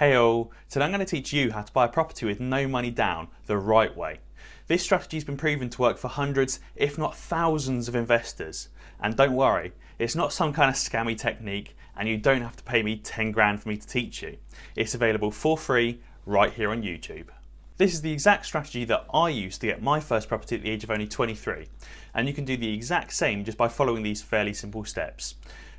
Hey all, today I'm going to teach you how to buy a property with no money down the right way. This strategy has been proven to work for hundreds, if not thousands of investors. And don't worry, it's not some kind of scammy technique and you don't have to pay me 10 grand for me to teach you. It's available for free right here on YouTube. This is the exact strategy that I used to get my first property at the age of only 23. And you can do the exact same just by following these fairly simple steps.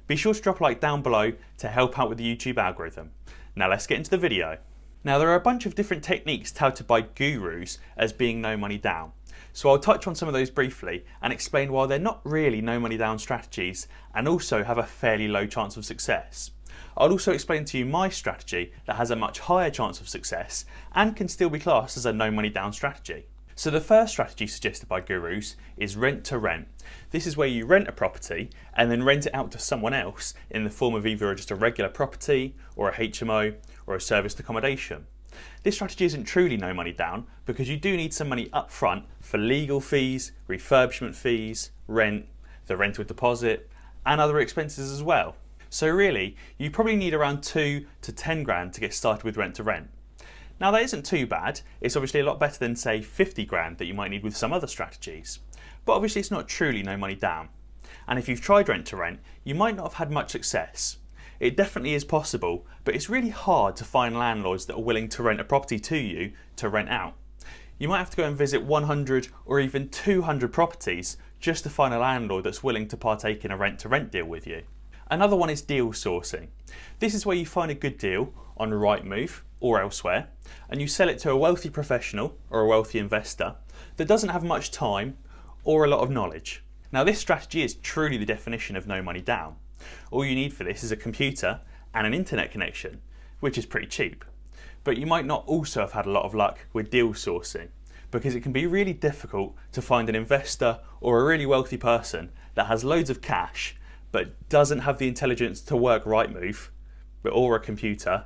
Be sure to drop a like down below to help out with the YouTube algorithm. Now let's get into the video. Now there are a bunch of different techniques touted by gurus as being no money down. So I'll touch on some of those briefly and explain why they're not really no money down strategies and also have a fairly low chance of success. I'll also explain to you my strategy that has a much higher chance of success and can still be classed as a no money down strategy. So the first strategy suggested by gurus is rent to rent. This is where you rent a property and then rent it out to someone else in the form of either just a regular property or a HMO or a serviced accommodation. This strategy isn't truly no money down because you do need some money up front for legal fees, refurbishment fees, rent, the rental deposit and other expenses as well. So really, you probably need around 2 to 10 grand to get started with rent to rent. Now that isn't too bad, it's obviously a lot better than say 50 grand that you might need with some other strategies. But obviously it's not truly no money down. And if you've tried rent to rent, you might not have had much success. It definitely is possible, but it's really hard to find landlords that are willing to rent a property to you to rent out. You might have to go and visit 100 or even 200 properties just to find a landlord that's willing to partake in a rent to rent deal with you. Another one is deal sourcing. This is where you find a good deal on Rightmove or elsewhere and you sell it to a wealthy professional or a wealthy investor that doesn't have much time or a lot of knowledge. Now this strategy is truly the definition of no money down. All you need for this is a computer and an internet connection, which is pretty cheap. But you might not also have had a lot of luck with deal sourcing because it can be really difficult to find an investor or a really wealthy person that has loads of cash but doesn't have the intelligence to work Rightmove or a computer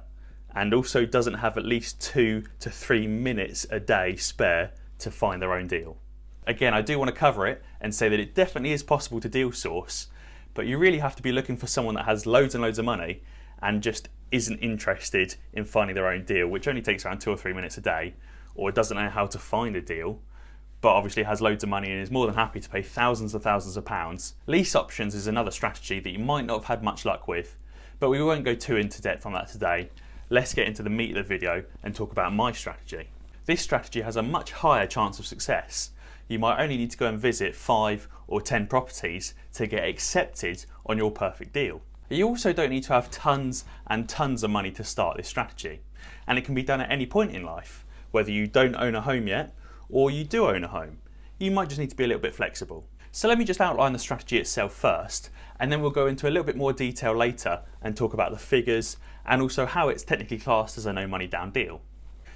and also doesn't have at least 2 to 3 minutes a day spare to find their own deal. Again, I do want to cover it and say that it definitely is possible to deal source, but you really have to be looking for someone that has loads and loads of money and just isn't interested in finding their own deal, which only takes around 2 or 3 minutes a day, or doesn't know how to find a deal, but obviously has loads of money and is more than happy to pay thousands of pounds. Lease options is another strategy that you might not have had much luck with, but we won't go too into depth on that today. Let's get into the meat of the video and talk about my strategy. This strategy has a much higher chance of success. You might only need to go and visit 5 or 10 properties to get accepted on your perfect deal. You also don't need to have tons and tons of money to start this strategy, and it can be done at any point in life, whether you don't own a home yet or you do own a home. You might just need to be a little bit flexible. So let me just outline the strategy itself first, and then we'll go into a little bit more detail later and talk about the figures and also how it's technically classed as a no money down deal.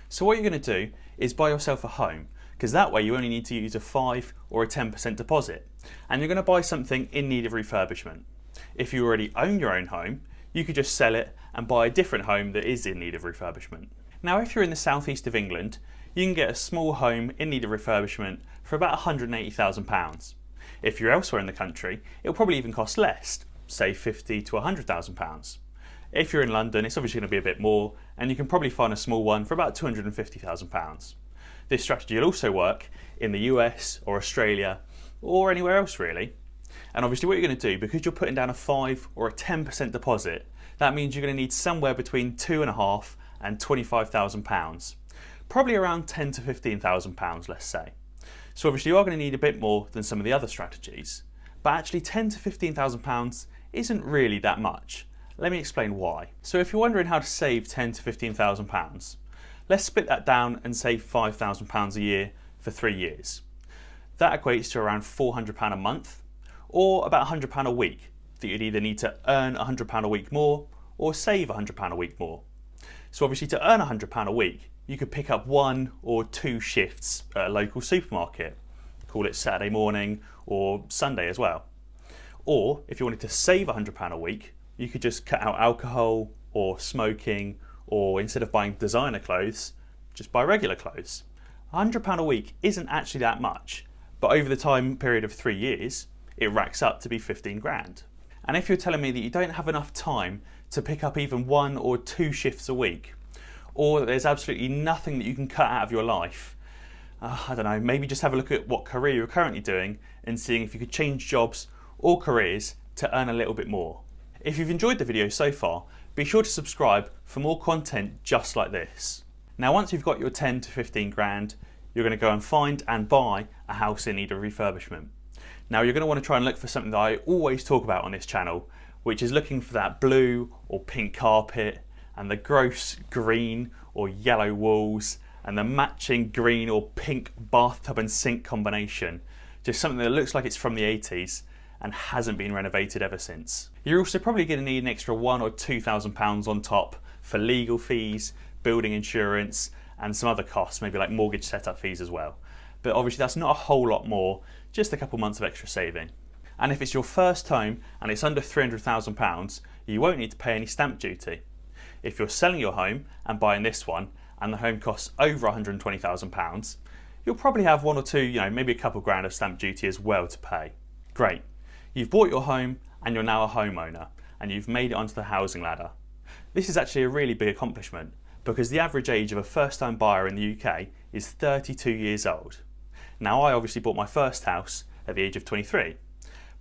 So what you're going to do is buy yourself a home, because that way you only need to use a 5 or a 10% deposit, and you're going to buy something in need of refurbishment. If you already own your own home, you could just sell it and buy a different home that is in need of refurbishment. Now if you're in the southeast of England, you can get a small home in need of refurbishment for about £180,000. If you're elsewhere in the country, it'll probably even cost less, say £50,000 to £100,000. If you're in London, it's obviously going to be a bit more, and you can probably find a small one for about £250,000. This strategy will also work in the US or Australia or anywhere else really. And obviously what you're going to do, because you're putting down a 5 or a 10% deposit, that means you're going to need somewhere between £2,500 and £25,000. Probably around £10,000 to £15,000, let's say. So obviously you are going to need a bit more than some of the other strategies, but actually £10,000 to £15,000 isn't really that much. Let me explain why. So if you're wondering how to save £10,000 to £15,000, let's split that down and save £5,000 a year for 3 years. That equates to around £400 a month, or about £100 a week that you'd either need to earn £100 a week more or save £100 a week more. So obviously to earn £100 a week, you could pick up 1 or 2 shifts at a local supermarket, call it Saturday morning or Sunday as well. Or if you wanted to save £100 a week, you could just cut out alcohol or smoking, or instead of buying designer clothes, just buy regular clothes. £100 a week isn't actually that much, but over the time period of 3 years, it racks up to be 15 grand. And if you're telling me that you don't have enough time to pick up even 1 or 2 shifts a week, or that there's absolutely nothing that you can cut out of your life, I don't know, maybe just have a look at what career you're currently doing and seeing if you could change jobs or careers to earn a little bit more. If you've enjoyed the video so far, be sure to subscribe for more content just like this. Now once you've got your 10 to 15 grand, you're going to go and find and buy a house in need of refurbishment. Now you're going to want to try and look for something that I always talk about on this channel, which is looking for that blue or pink carpet and the gross green or yellow walls and the matching green or pink bathtub and sink combination. Just something that looks like it's from the 80s and hasn't been renovated ever since. You're also probably going to need an extra £1,000 or £2,000 on top for legal fees, building insurance and some other costs, maybe like mortgage setup fees as well. But obviously that's not a whole lot more, just a couple months of extra saving. And if it's your first home and it's under £300,000, you won't need to pay any stamp duty. If you're selling your home and buying this one and the home costs over £120,000, you'll probably have one or two, maybe a couple grand of stamp duty as well to pay. Great. You've bought your home and you're now a homeowner and you've made it onto the housing ladder. This is actually a really big accomplishment because the average age of a first-time buyer in the UK is 32 years old. Now I obviously bought my first house at the age of 23,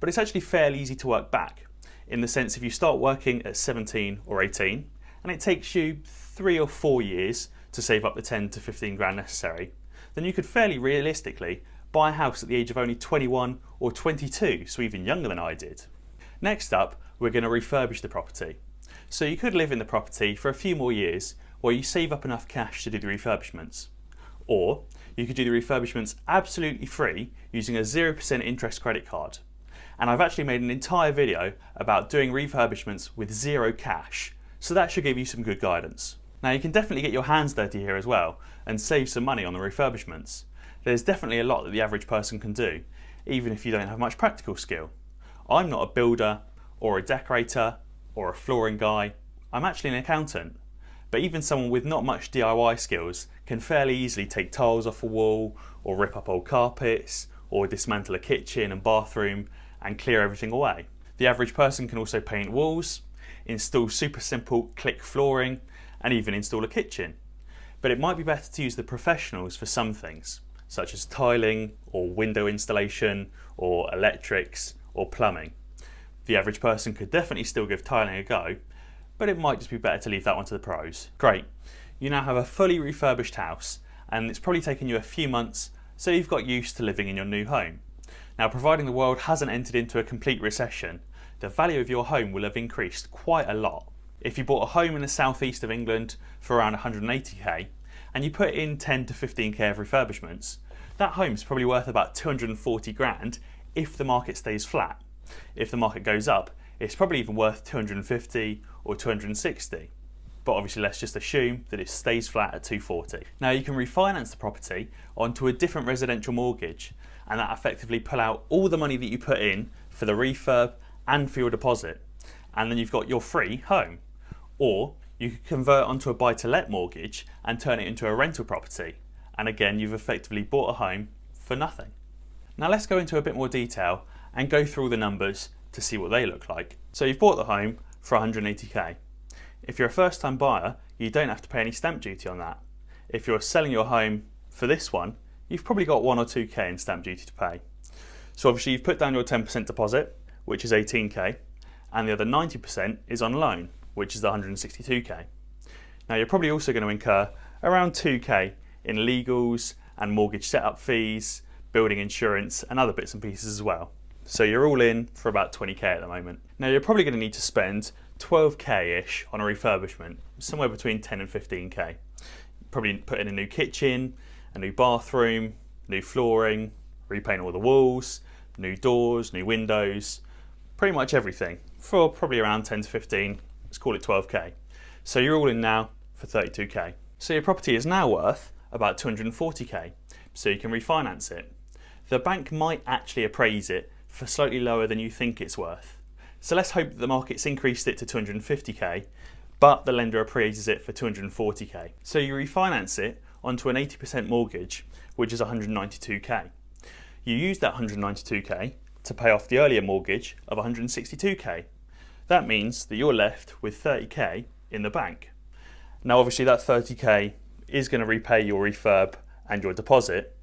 but it's actually fairly easy to work back in the sense if you start working at 17 or 18 and it takes you 3 or 4 years to save up the 10 to 15 grand necessary, then you could fairly realistically buy a house at the age of only 21 or 22, so even younger than I did. Next up, we're going to refurbish the property. So you could live in the property for a few more years while you save up enough cash to do the refurbishments. Or you could do the refurbishments absolutely free using a 0% interest credit card. And I've actually made an entire video about doing refurbishments with zero cash, so that should give you some good guidance. Now you can definitely get your hands dirty here as well and save some money on the refurbishments. There's definitely a lot that the average person can do, even if you don't have much practical skill. I'm not a builder or a decorator or a flooring guy, I'm actually an accountant. But even someone with not much DIY skills can fairly easily take tiles off a wall or rip up old carpets or dismantle a kitchen and bathroom and clear everything away. The average person can also paint walls, install super simple click flooring and even install a kitchen. But it might be better to use the professionals for some things, such as tiling or window installation or electrics or plumbing. The average person could definitely still give tiling a go, but it might just be better to leave that one to the pros. Great, you now have a fully refurbished house and it's probably taken you a few months, so you've got used to living in your new home. Now providing the world hasn't entered into a complete recession, the value of your home will have increased quite a lot. If you bought a home in the southeast of England for around 180k and you put in 10 to 15k of refurbishments, that home's probably worth about 240 grand if the market stays flat. If the market goes up, it's probably even worth 250 or 260. But obviously let's just assume that it stays flat at 240. Now you can refinance the property onto a different residential mortgage and that effectively pull out all the money that you put in for the refurb and for your deposit, and then you've got your free home. Or you could convert onto a buy-to-let mortgage and turn it into a rental property, and again you've effectively bought a home for nothing. Now let's go into a bit more detail and go through all the numbers to see what they look like. So you've bought the home for 180k. If you're a first-time buyer, you don't have to pay any stamp duty on that. If you're selling your home for this one, you've probably got 1 or 2k in stamp duty to pay. So obviously you've put down your 10% deposit, which is 18k, and the other 90% is on loan, which is the 162k. Now you're probably also going to incur around 2k in legals and mortgage setup fees, building insurance and other bits and pieces as well. So you're all in for about 20k at the moment. Now you're probably going to need to spend 12k-ish on a refurbishment, somewhere between 10 and 15k. Probably put in a new kitchen, a new bathroom, new flooring, repaint all the walls, new doors, new windows, pretty much everything for probably around 10 to 15, let's call it 12k. So you're all in now for 32k. So your property is now worth about 240k, so you can refinance it. The bank might actually appraise it for slightly lower than you think it's worth. So let's hope that the market's increased it to 250k, but the lender appraises it for 240k. So you refinance it onto an 80% mortgage, which is 192k. You use that 192k to pay off the earlier mortgage of 162k. That means that you're left with 30k in the bank. Now obviously that 30k is going to repay your refurb and your deposit,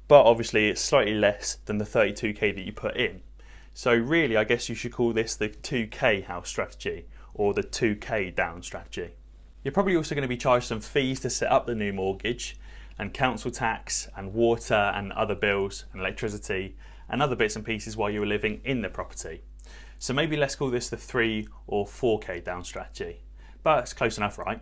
but obviously it's slightly less than the 32k that you put in. So really I guess you should call this the 2k house strategy or the 2k down strategy. You're probably also going to be charged some fees to set up the new mortgage, and council tax and water and other bills and electricity and other bits and pieces while you were living in the property. So maybe let's call this the 3 or 4k down strategy, but it's close enough, right?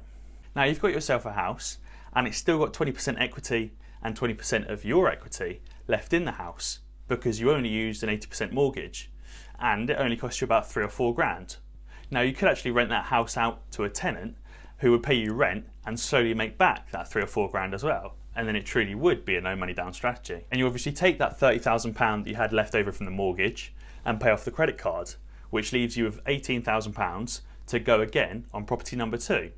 Now you've got yourself a house and it's still got 20% equity and 20% of your equity left in the house because you only used an 80% mortgage and it only cost you about 3 or 4 grand. Now you could actually rent that house out to a tenant who would pay you rent and slowly make back that 3 or 4 grand as well. And then it truly would be a no money down strategy. And you obviously take that £30,000 that you had left over from the mortgage and pay off the credit card, which leaves you with £18,000 to go again on property number 2.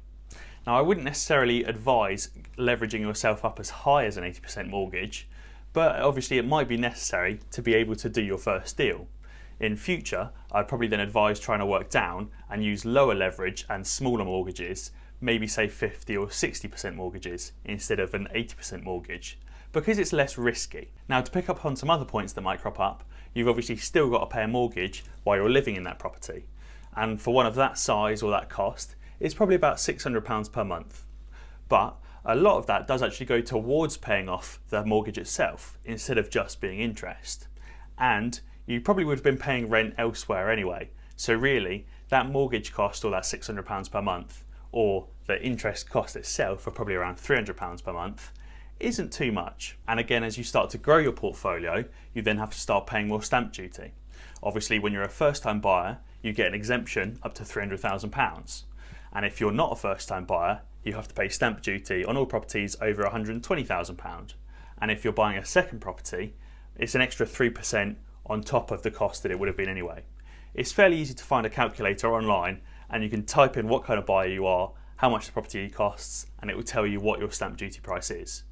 Now I wouldn't necessarily advise leveraging yourself up as high as an 80% mortgage, but obviously it might be necessary to be able to do your first deal. In future, I'd probably then advise trying to work down and use lower leverage and smaller mortgages, maybe say 50 or 60% mortgages instead of an 80% mortgage, because it's less risky. Now to pick up on some other points that might crop up, you've obviously still got to pay a mortgage while you're living in that property. And for one of that size or that cost, it's probably about £600 per month. But a lot of that does actually go towards paying off the mortgage itself instead of just being interest. And you probably would have been paying rent elsewhere anyway. So really, that mortgage cost or that £600 per month, or the interest cost itself for probably around £300 per month, isn't too much. And again, as you start to grow your portfolio, you then have to start paying more stamp duty. Obviously, when you're a first-time buyer, you get an exemption up to £300,000. And if you're not a first-time buyer, you have to pay stamp duty on all properties over £120,000. And if you're buying a second property, it's an extra 3% on top of the cost that it would have been anyway. It's fairly easy to find a calculator online, and you can type in what kind of buyer you are, how much the property costs, and it will tell you what your stamp duty price is.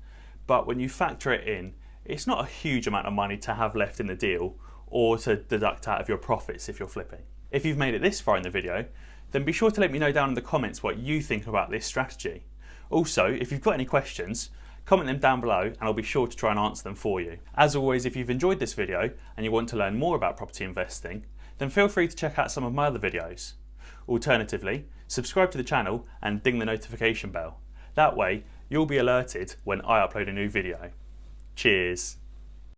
But when you factor it in, it's not a huge amount of money to have left in the deal or to deduct out of your profits if you're flipping. If you've made it this far in the video, then be sure to let me know down in the comments what you think about this strategy. Also, if you've got any questions, comment them down below and I'll be sure to try and answer them for you. As always, if you've enjoyed this video and you want to learn more about property investing, then feel free to check out some of my other videos. Alternatively, subscribe to the channel and ding the notification bell. That way, you'll be alerted when I upload a new video. Cheers!